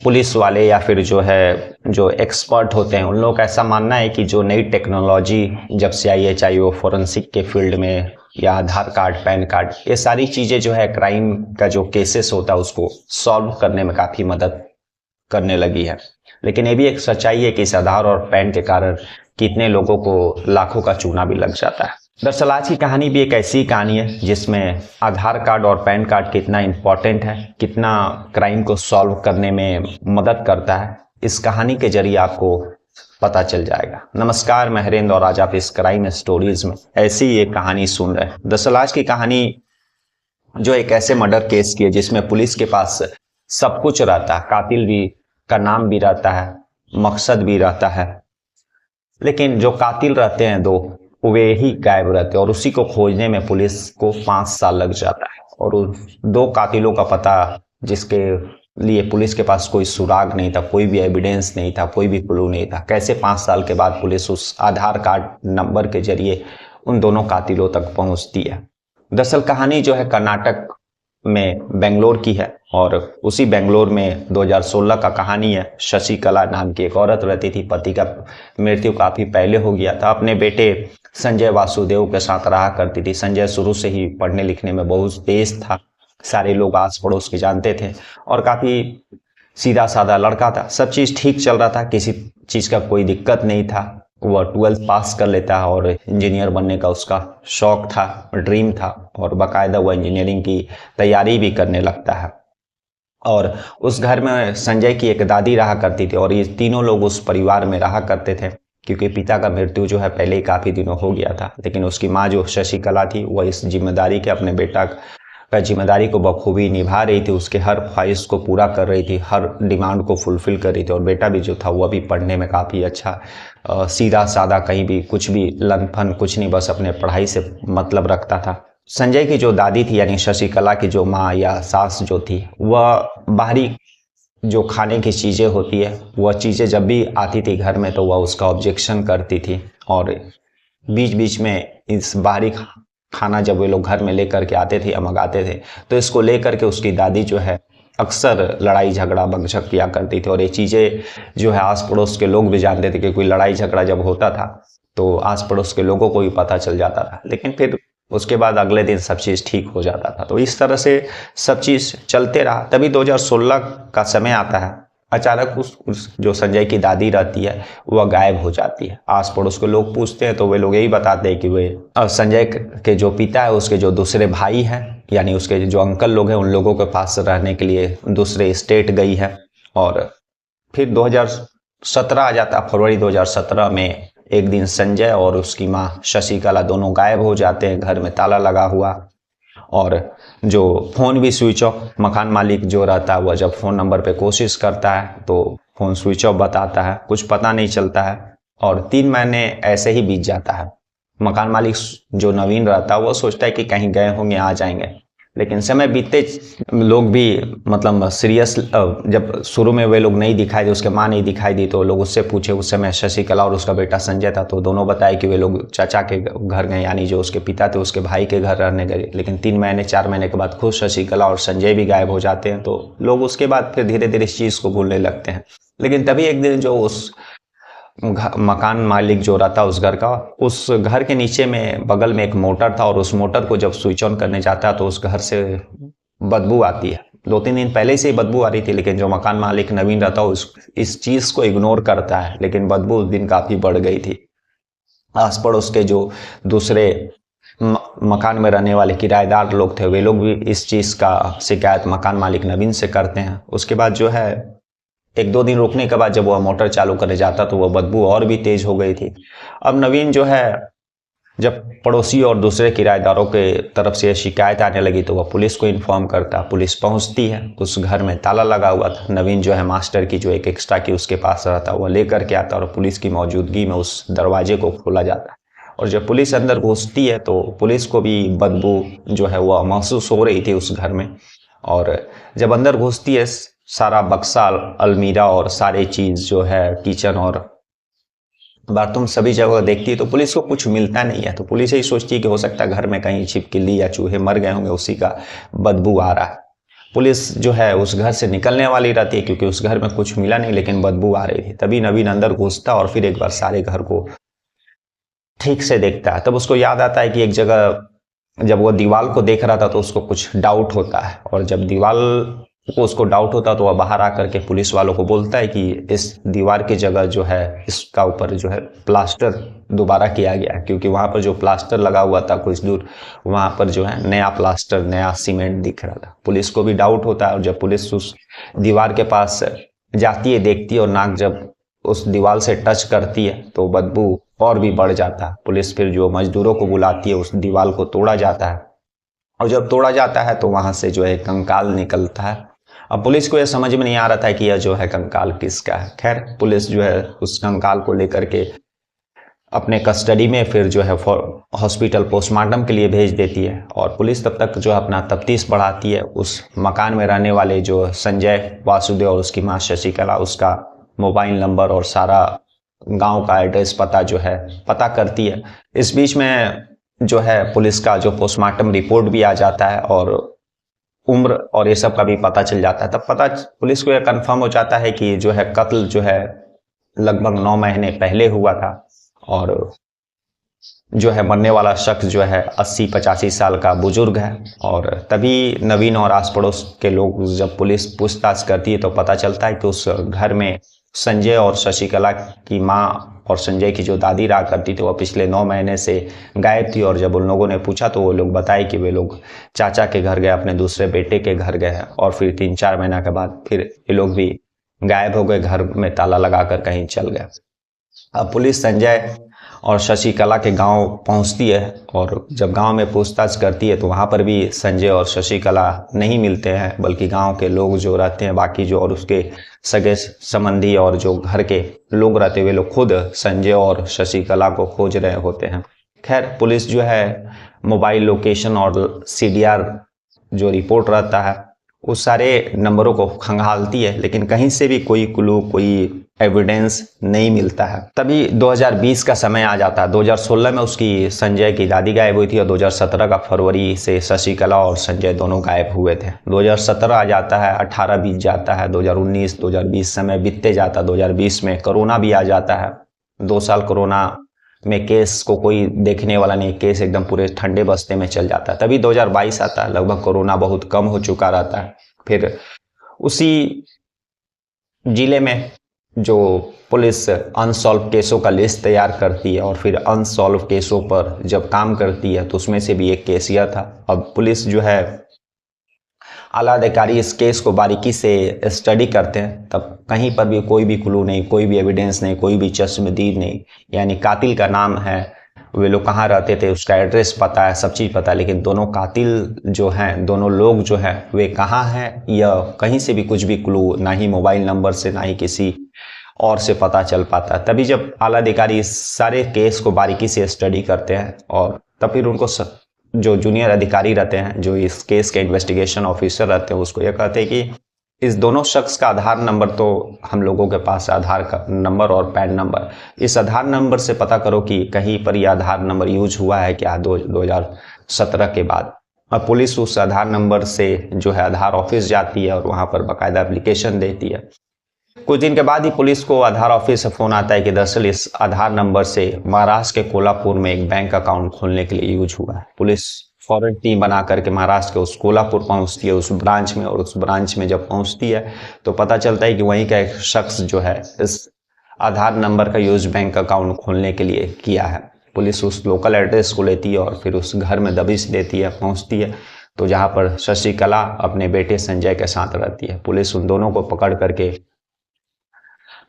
Police वाले या फिर जो है जो एक्सपर्ट होते हैं उन लोगों का ऐसा मानना है कि जो नई टेक्नोलॉजी जब से आई है, चाहे वो फोरेंसिक के फील्ड में या आधार कार्ड, पैन कार्ड, ये सारी चीज़ें जो है क्राइम का जो केसेस होता है उसको सॉल्व करने में काफ़ी मदद करने लगी है। लेकिन ये भी एक सच्चाई है कि इस आधार और पैन के कारण कितने लोगों को लाखों का चूना भी लग जाता है। दरअसल आज की कहानी भी एक ऐसी कहानी है जिसमें आधार कार्ड और पैन कार्ड कितना इम्पोर्टेंट है, कितना क्राइम को सॉल्व करने में मदद करता है, इस कहानी के जरिए आपको पता चल जाएगा। नमस्कार, मैं हरेंद्र और आज आप इस क्राइम स्टोरीज में ऐसी ही एक कहानी सुन रहे हैं। दरअसल आज की कहानी जो एक ऐसे मर्डर केस की है जिसमें पुलिस के पास सब कुछ रहता है, कातिल भी का नाम भी रहता है, मकसद भी रहता है, लेकिन जो कातिल रहते हैं दो, वे ही गायब रहते हैं और उसी को खोजने में पुलिस को 5 साल लग जाता है। और उन 2 कातिलों का पता जिसके लिए पुलिस के पास कोई सुराग नहीं था, कोई भी एविडेंस नहीं था, कोई भी क्लू नहीं था, कैसे 5 साल के बाद पुलिस उस आधार कार्ड नंबर के जरिए उन दोनों कातिलों तक पहुंचती है। दरअसल कहानी जो है कर्नाटक में बेंगलोर की है और उसी बेंगलोर में 2016 का कहानी है। शशिकला नाम की एक औरत रहती थी, पति का मृत्यु काफ़ी पहले हो गया था, अपने बेटे संजय वासुदेव के साथ रहा करती थी। संजय शुरू से ही पढ़ने लिखने में बहुत तेज था, सारे लोग आस पड़ोस के जानते थे और काफ़ी सीधा साधा लड़का था। सब चीज़ ठीक चल रहा था, किसी चीज़ का कोई दिक्कत नहीं था। वह 12th पास कर लेता है और इंजीनियर बनने का उसका शौक था, ड्रीम था और बाकायदा वह इंजीनियरिंग की तैयारी भी करने लगता है। और उस घर में संजय की एक दादी रहा करती थी और ये तीनों लोग उस परिवार में रहा करते थे, क्योंकि पिता का मृत्यु जो है पहले ही काफ़ी दिनों हो गया था। लेकिन उसकी माँ जो शशिकला थी वह इस जिम्मेदारी के अपने बेटा का जिम्मेदारी को बखूबी निभा रही थी, उसके हर ख्वाहिश को पूरा कर रही थी, हर डिमांड को फुलफिल कर रही थी। और बेटा भी जो था वह भी पढ़ने में काफ़ी अच्छा, सीधा साधा, कहीं भी कुछ भी लन फन कुछ नहीं, बस अपने पढ़ाई से मतलब रखता था। संजय की जो दादी थी यानी शशिकला की जो माँ या सास जो थी, वह बाहरी जो खाने की चीज़ें होती है वह चीज़ें जब भी आती थी घर में तो वह उसका ऑब्जेक्शन करती थी। और बीच बीच में इस बाहरी खाना जब वे लोग घर में लेकर के आते थे या मंगाते थे तो इसको लेकर के उसकी दादी जो है अक्सर लड़ाई झगड़ा बकझक किया करती थी। और ये चीज़ें जो है आस पड़ोस के लोग भी जानते थे कि कोई लड़ाई झगड़ा जब होता था तो आस पड़ोस के लोगों को भी पता चल जाता था। लेकिन फिर उसके बाद अगले दिन सब चीज़ ठीक हो जाता था। तो इस तरह से सब चीज़ चलते रहा। तभी 2016 का समय आता है, अचानक उस जो संजय की दादी रहती है वह गायब हो जाती है। आस पड़ोस के लोग पूछते हैं तो वे लोग यही बताते हैं कि वे संजय के जो पिता है उसके जो दूसरे भाई हैं यानी उसके जो अंकल लोग हैं उन लोगों के पास रहने के लिए दूसरे स्टेट गई है। और फिर 2017 आ जाता, फरवरी 2017 में एक दिन संजय और उसकी माँ शशिकला दोनों गायब हो जाते हैं, घर में ताला लगा हुआ और जो फ़ोन भी स्विच ऑफ। मकान मालिक जो रहता है वह जब फ़ोन नंबर पे कोशिश करता है तो फ़ोन स्विच ऑफ बताता है, कुछ पता नहीं चलता है। और 3 महीने ऐसे ही बीत जाता है। मकान मालिक जो नवीन रहता है वो सोचता है कि कहीं गए होंगे, आ जाएंगे। लेकिन समय बीतते लोग भी मतलब सीरियस, जब शुरू में वे लोग नहीं दिखाई दे, उसके माँ नहीं दिखाई दी तो लोग उससे पूछे, उस समय शशिकला और उसका बेटा संजय था, तो दोनों बताए कि वे लोग चाचा के घर गए यानी जो उसके पिता थे उसके भाई के घर रहने गए। लेकिन 3 महीने 4 महीने के बाद खुद शशिकला और संजय भी गायब हो जाते हैं। तो लोग उसके बाद फिर धीरे धीरे इस चीज़ को भूलने लगते हैं। लेकिन तभी एक दिन जो उस मकान मालिक जो रहता उस घर का, उस घर के नीचे में बगल में एक मोटर था और उस मोटर को जब स्विच ऑन करने जाता है तो उस घर से बदबू आती है। 2-3 दिन पहले से ही बदबू आ रही थी, लेकिन जो मकान मालिक नवीन रहता है इस चीज़ को इग्नोर करता है। लेकिन बदबू उस दिन काफ़ी बढ़ गई थी। आस पड़ोस के जो दूसरे मकान में रहने वाले किराएदार लोग थे वे लोग भी इस चीज़ का शिकायत मकान मालिक नवीन से करते हैं। उसके बाद जो है 1-2 दिन रुकने के बाद जब वह मोटर चालू करने जाता तो वह बदबू और भी तेज हो गई थी। अब नवीन जो है जब पड़ोसी और दूसरे किराएदारों के तरफ से शिकायत आने लगी तो वह पुलिस को इन्फॉर्म करता। पुलिस पहुंचती है, उस घर में ताला लगा हुआ था। नवीन जो है मास्टर की जो एक एक्स्ट्रा की उसके पास रहता वह लेकर के आता और पुलिस की मौजूदगी में उस दरवाजे को खोला जाता है। और जब पुलिस अंदर घुसती है तो पुलिस को भी बदबू जो है वह महसूस हो रही थी उस घर में। और जब अंदर घुसती है सारा बक्सा, अलमीरा और सारे चीज़ जो है किचन और बाथरूम सभी जगह देखती है तो पुलिस को कुछ मिलता नहीं है। तो पुलिस यही सोचती है कि हो सकता है घर में कहीं छिपकली या चूहे मर गए होंगे, उसी का बदबू आ रहा है। पुलिस जो है उस घर से निकलने वाली रहती है क्योंकि उस घर में कुछ मिला नहीं, लेकिन बदबू आ रही थी। तभी नवीन अंदर घुसता और फिर एक बार सारे घर को ठीक से देखता है। तब उसको याद आता है कि एक जगह जब वो दीवार को देख रहा था तो उसको कुछ डाउट होता है, और जब दीवार को उसको डाउट होता है तो वह बाहर आकर के पुलिस वालों को बोलता है कि इस दीवार की जगह जो है इसका ऊपर जो है प्लास्टर दोबारा किया गया है, क्योंकि वहाँ पर जो प्लास्टर लगा हुआ था कुछ दूर, वहाँ पर जो है नया प्लास्टर, नया सीमेंट दिख रहा था। पुलिस को भी डाउट होता है, और जब पुलिस उस दीवार के पास जाती है, देखती है, और नाक जब उस दीवार से टच करती है तो बदबू और भी बढ़ जाता है। पुलिस फिर जो मजदूरों को बुलाती है, उस दीवार को तोड़ा जाता है, और जब तोड़ा जाता है तो वहां से जो है कंकाल निकलता है। अब पुलिस को यह समझ में नहीं आ रहा था कि यह जो है कंकाल किसका है। खैर, पुलिस जो है उस कंकाल को लेकर के अपने कस्टडी में फिर जो है हॉस्पिटल पोस्टमार्टम के लिए भेज देती है, और पुलिस तब तक जो है अपना तफ्तीश बढ़ाती है। उस मकान में रहने वाले जो संजय वासुदेव और उसकी माँ शशिकला, उसका मोबाइल नंबर और सारा गांव का एड्रेस पता जो है पता करती है। इस बीच में जो है पुलिस का जो पोस्टमार्टम रिपोर्ट भी आ जाता है, और उम्र और ये सब का भी पता चल जाता है। तब पता पुलिस को यह कंफर्म हो जाता है कि जो है कत्ल जो है लगभग 9 महीने पहले हुआ था, और जो है मरने वाला शख्स जो है 80-85 साल का बुजुर्ग है। और तभी नवीन और आस पड़ोस के लोग जब पुलिस पूछताछ करती है तो पता चलता है कि उस घर में संजय और शशिकला की माँ और संजय की जो दादी रहा करती थी, वो पिछले 9 महीने से गायब थी। और जब उन लोगों ने पूछा तो वो लोग बताए कि वे लोग चाचा के घर गए, अपने दूसरे बेटे के घर गए, और फिर 3-4 महीना के बाद फिर ये लोग भी गायब हो गए, घर में ताला लगाकर कहीं चल गए। अब पुलिस संजय और शशिकला के गांव पहुंचती है, और जब गांव में पूछताछ करती है तो वहां पर भी संजय और शशिकला नहीं मिलते हैं, बल्कि गांव के लोग जो रहते हैं, बाकी जो और उसके सगे संबंधी और जो घर के लोग रहते हैं, वे लोग खुद संजय और शशिकला को खोज रहे होते हैं। खैर, पुलिस जो है मोबाइल लोकेशन और CDR जो रिपोर्ट रहता है उस सारे नंबरों को खंगालती है, लेकिन कहीं से भी कोई क्लू, कोई एविडेंस नहीं मिलता है। तभी 2020 का समय आ जाता है। 2016 में उसकी संजय की दादी गायब हुई थी, और 2017 का फरवरी से शशिकला और संजय दोनों गायब हुए थे। 2017 आ जाता है, 18 बीत जाता है, 2019, 2020 समय बीतते जाता है। 2020 में कोरोना भी आ जाता है। 2 साल कोरोना में केस को कोई देखने वाला नहीं, केस एकदम पूरे ठंडे बस्ते में चल जाता है। तभी 2022 आता है, लगभग कोरोना बहुत कम हो चुका रहता है। फिर उसी जिले में जो पुलिस अनसॉल्व केसों का लिस्ट तैयार करती है, और फिर अनसॉल्व केसों पर जब काम करती है तो उसमें से भी एक केस यह था। अब पुलिस जो है आला अधिकारी इस केस को बारीकी से स्टडी करते हैं, तब कहीं पर भी कोई भी क्लू नहीं, कोई भी एविडेंस नहीं, कोई भी चश्मदीद नहीं। यानी कातिल का नाम है, वे लोग कहाँ रहते थे, उसका एड्रेस पता है, सब चीज़ पता है, लेकिन दोनों कातिल जो हैं, दोनों लोग जो हैं, वे कहाँ हैं, या कहीं से भी कुछ भी क्लू, ना ही मोबाइल नंबर से, ना ही किसी और से पता चल पाता। तभी जब आला अधिकारी इस सारे केस को बारीकी से स्टडी करते हैं, और तब फिर उनको जो जूनियर अधिकारी रहते हैं, जो इस केस के इन्वेस्टिगेशन ऑफिसर रहते हैं, उसको यह कहते हैं कि इस दोनों शख्स का आधार नंबर तो हम लोगों के पास है, आधार का नंबर और पैन नंबर। इस आधार नंबर से पता करो कि कहीं पर यह आधार नंबर यूज हुआ है क्या 2017 के बाद। और पुलिस उस आधार नंबर से जो है आधार ऑफिस जाती है, और वहाँ पर बाकायदा एप्लीकेशन देती है। कुछ दिन के बाद ही पुलिस को आधार ऑफिस से फोन आता है कि दरअसल इस आधार नंबर से महाराष्ट्र के कोल्हापुर में एक बैंक अकाउंट खोलने के लिए यूज हुआ है। पुलिस फौरन टीम बना करके महाराष्ट्र के उस कोल्हापुर पहुंचती है, उस ब्रांच में, और उस ब्रांच में जब पहुंचती है तो पता चलता है कि वहीं का एक शख्स जो है इस आधार नंबर का यूज बैंक अकाउंट खोलने के लिए किया है। पुलिस उस लोकल एड्रेस को लेती है और फिर उस घर में दबिश देती है, पहुंचती है तो जहां पर शशिकला अपने बेटे संजय के साथ रहती है। पुलिस उन दोनों को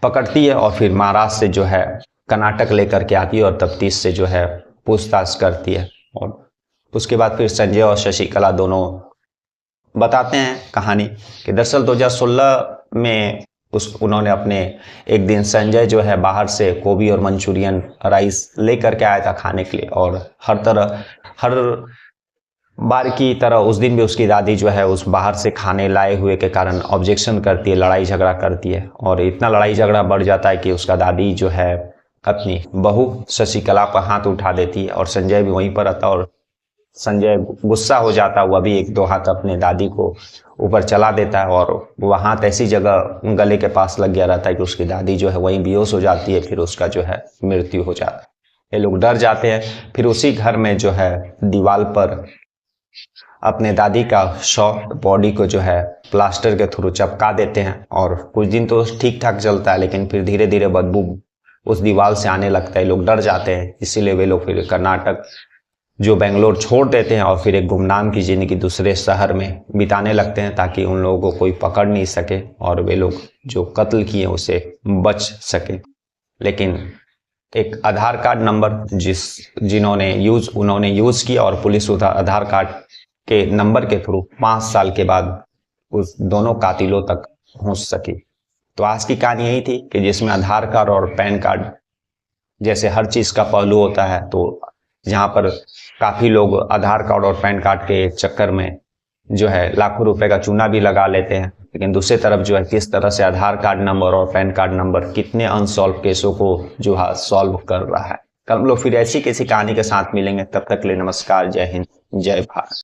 पकड़ती है और फिर महाराष्ट्र से जो है कर्नाटक लेकर के आती है, और तफ्तीश से जो है पूछताछ करती है। और उसके बाद फिर संजय और शशिकला दोनों बताते हैं कहानी कि दरअसल 2016 में उन्होंने अपने एक दिन संजय जो है बाहर से गोभी और मंचूरियन राइस लेकर के आया था खाने के लिए, और हर बार की तरह उस दिन भी उसकी दादी जो है उस बाहर से खाने लाए हुए के कारण ऑब्जेक्शन करती है, लड़ाई झगड़ा करती है, और इतना लड़ाई झगड़ा बढ़ जाता है कि उसका दादी जो है अपनी बहू शशिकला पर हाथ उठा देती है, और संजय भी वहीं पर आता है और संजय गुस्सा हो जाता है, वह भी एक दो हाथ अपने दादी को ऊपर चला देता है और वह हाथ ऐसी जगह गले के पास लग गया रहता है कि उसकी दादी जो है वहीं बेहोश हो जाती है, फिर उसका जो है मृत्यु हो जाता है। ये लोग डर जाते हैं। फिर उसी घर में जो है दीवार पर अपने दादी का शव बॉडी को जो है प्लास्टर के थ्रू चिपका देते हैं और कुछ दिन तो ठीक ठाक चलता है, लेकिन फिर धीरे धीरे बदबू उस दीवार से आने लगता है। लोग डर जाते हैं, इसीलिए वे लोग फिर कर्नाटक जो बेंगलोर छोड़ देते हैं और फिर एक गुमनाम की जिंदगी दूसरे शहर में बिताने लगते हैं, ताकि उन लोगों को कोई पकड़ नहीं सके और वे लोग जो कत्ल किए उसे बच सके। लेकिन एक आधार कार्ड नंबर उन्होंने यूज किया और पुलिस उस आधार कार्ड के नंबर के थ्रू 5 साल के बाद उस दोनों कातिलों तक पहुंच सकी। तो आज की कहानी यही थी कि जिसमें आधार कार्ड और पैन कार्ड जैसे हर चीज का पहलू होता है, तो जहां पर काफी लोग आधार कार्ड और पैन कार्ड के चक्कर में जो है लाखों रुपए का चूना भी लगा लेते हैं, लेकिन दूसरी तरफ जो है किस तरह से आधार कार्ड नंबर और पैन कार्ड नंबर कितने अनसॉल्व केसों को जो है सॉल्व कर रहा है। कल हम लोग फिर ऐसी किसी कहानी के साथ मिलेंगे, तब तक के लिए नमस्कार, जय हिंद, जय भारत।